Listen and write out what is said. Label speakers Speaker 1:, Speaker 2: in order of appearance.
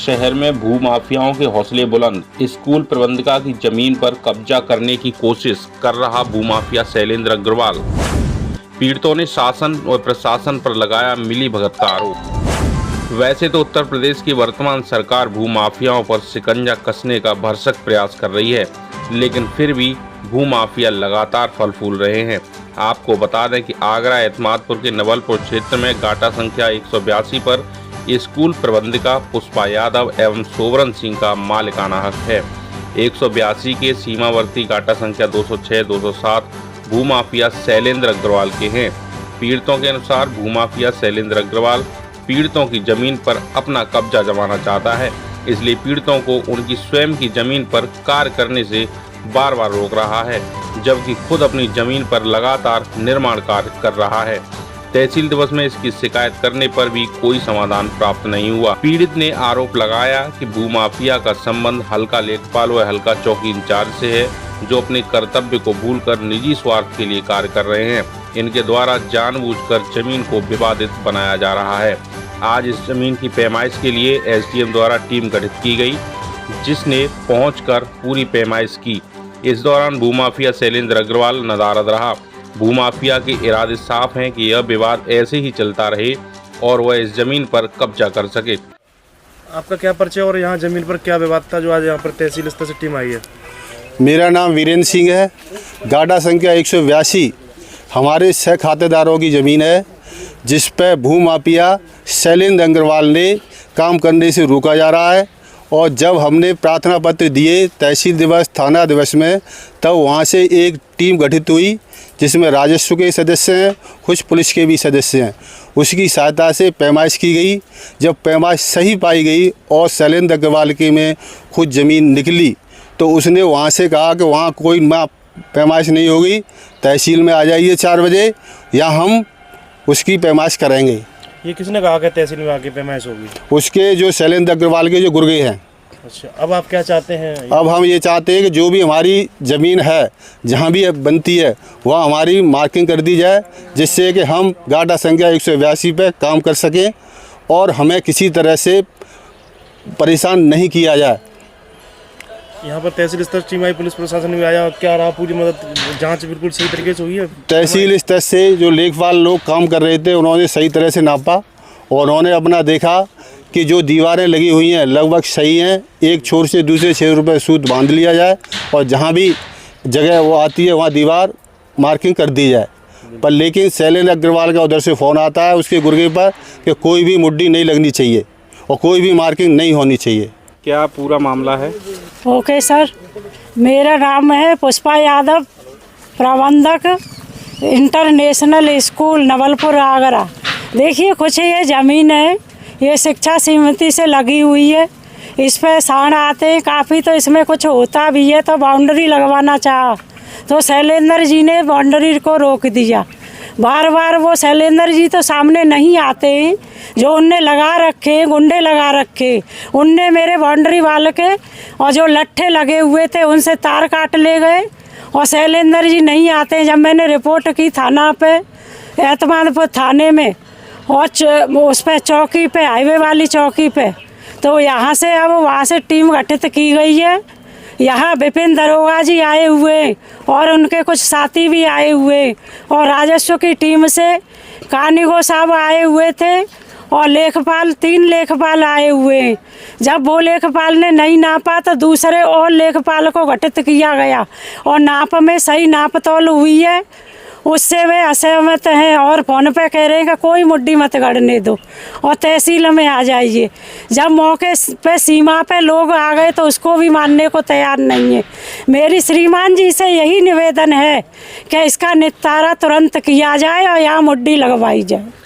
Speaker 1: शहर में भू माफियाओं के हौसले बुलंद। स्कूल प्रबंधिका की जमीन पर कब्जा करने की कोशिश कर रहा भूमाफिया शैलेंद्र अग्रवाल। पीड़ितों ने शासन और प्रशासन पर लगाया मिलीभगत का आरोप। वैसे तो उत्तर प्रदेश की वर्तमान सरकार भूमाफियाओं पर शिकंजा कसने का भरसक प्रयास कर रही है, लेकिन फिर भी भूमाफिया लगातार फल फूल रहे हैं। आपको बता दें कि आगरा एतमादपुर के नवलपुर क्षेत्र में गाटा संख्या 182 पर स्कूल प्रबंधिका पुष्पा यादव एवं सोवरन सिंह का मालिकाना हक है। 182 के सीमावर्ती गाटा संख्या 206-207 भूमाफिया शैलेंद्र अग्रवाल के हैं। पीड़ितों के अनुसार भूमाफिया शैलेंद्र अग्रवाल पीड़ितों की जमीन पर अपना कब्जा जमाना चाहता है, इसलिए पीड़ितों को उनकी स्वयं की जमीन पर कार्य करने से बार बार रोक रहा है, जबकि खुद अपनी जमीन पर लगातार निर्माण कार्य कर रहा है। तहसील दिवस में इसकी शिकायत करने पर भी कोई समाधान प्राप्त नहीं हुआ। पीड़ित ने आरोप लगाया कि भूमाफिया का संबंध हल्का लेखपाल व हल्का चौकी इंचार्ज से है, जो अपने कर्तव्य को भूलकर निजी स्वार्थ के लिए कार्य कर रहे हैं। इनके द्वारा जानबूझकर जमीन को विवादित बनाया जा रहा है। आज इस जमीन की पैमाइश के लिए एसडीएम द्वारा टीम गठित की गई, जिसने पहुंचकर पूरी पैमाइश की। इस दौरान भूमाफिया शैलेंद्र अग्रवाल नदारद रहा। भूमाफिया के इरादे साफ हैं कि यह विवाद ऐसे ही चलता रहे और वह इस जमीन पर कब्जा कर सके।
Speaker 2: आपका क्या परिचय और यहाँ जमीन पर क्या विवाद था जो आज यहाँ पर तहसील स्तर से टीम आई है?
Speaker 3: मेरा नाम वीरेंद्र सिंह है। गाटा संख्या 182 हमारे 6 खातेदारों की ज़मीन है, जिस पर भूमाफिया शैलेंद्र अग्रवाल ने काम करने से रोका जा रहा है। और जब हमने प्रार्थना पत्र दिए तहसील दिवस थाना दिवस में, तब वहाँ से एक टीम गठित हुई, जिसमें राजस्व के सदस्य हैं, कुछ पुलिस के भी सदस्य हैं। उसकी सहायता से पैमाइश की गई। जब पैमाइश सही पाई गई और शैलेंद्र अग्रवाल के में खुद ज़मीन निकली, तो उसने वहाँ से कहा कि वहाँ कोई पैमाइश नहीं होगी, तहसील में आ जाइए 4 बजे, या हम उसकी पैमाइश करेंगे।
Speaker 2: ये किसने कहा कि तहसील में आके पैमाइश होगी?
Speaker 3: उसके जो शैलेंद्र अग्रवाल के जो गुर्गे हैं।
Speaker 2: अच्छा, अब आप क्या चाहते हैं?
Speaker 3: अब हम ये चाहते हैं कि जो भी हमारी ज़मीन है, जहाँ भी बनती है, वहाँ हमारी मार्किंग कर दी जाए, जिससे कि हम गाटा संख्या 182 पे काम कर सकें और हमें किसी तरह से परेशान नहीं किया जाए।
Speaker 2: यहाँ पर तहसील स्तर टीम आई, पुलिस प्रशासन भी आया, क्या रहा पूरी मदद? जांच बिल्कुल सही तरीके से हुई है?
Speaker 3: तहसील स्तर से जो लेखपाल लोग काम कर रहे थे, उन्होंने सही तरह से नापा और उन्होंने अपना देखा कि जो दीवारें लगी हुई हैं लगभग सही हैं। एक छोर से दूसरे 6 रुपये सूद बांध लिया जाए और जहाँ भी जगह वो आती है वहाँ दीवार मार्किंग कर दी जाए। पर लेकिन शैलेंद्र अग्रवाल का उधर से फ़ोन आता है उसके गुर्गे पर कि कोई भी मुड्डी नहीं लगनी चाहिए और कोई भी मार्किंग नहीं होनी चाहिए।
Speaker 1: क्या पूरा मामला है?
Speaker 4: ओके सर, मेरा नाम है पुष्पा यादव, प्रबंधक इंटरनेशनल स्कूल नवलपुर आगरा। देखिए, कुछ ये ज़मीन है, ये शिक्षा समिति से लगी हुई है। इस पर सांड आते हैं काफ़ी, तो इसमें कुछ होता भी है। तो बाउंड्री लगवाना चाहा तो शैलेंद्र जी ने बाउंड्री को रोक दिया। बार बार वो शैलेंद्र जी तो सामने नहीं आते हैं, जो उनने लगा रखे गुंडे लगा रखे, उनने मेरे बाउंड्री वाल के और जो लट्ठे लगे हुए थे उनसे तार काट ले गए और शैलेंद्र जी नहीं आते। जब मैंने रिपोर्ट की थाना पे, एतमादपुर थाने में और उस पर चौकी पे, हाईवे वाली चौकी पे, तो यहाँ से अब वहाँ से टीम गठित की गई है। यहाँ विपिन दरोगा जी आए हुए और उनके कुछ साथी भी आए हुए और राजस्व की टीम से कानिगो साहब आए हुए थे और लेखपाल 3 लेखपाल आए हुए। जब वो लेखपाल ने नहीं नापा तो दूसरे और लेखपाल को गठित किया गया और नाप में सही नाप तोल हुई है, उससे वे असहमत हैं और फ़ोन पे कह रहे हैं कि कोई मुड्डी मत गड़ने दो और तहसील में आ जाइए। जब मौके पे सीमा पे लोग आ गए तो उसको भी मानने को तैयार नहीं है। मेरी श्रीमान जी से यही निवेदन है कि इसका निपटारा तुरंत किया जाए और यहाँ मुड्डी लगवाई जाए।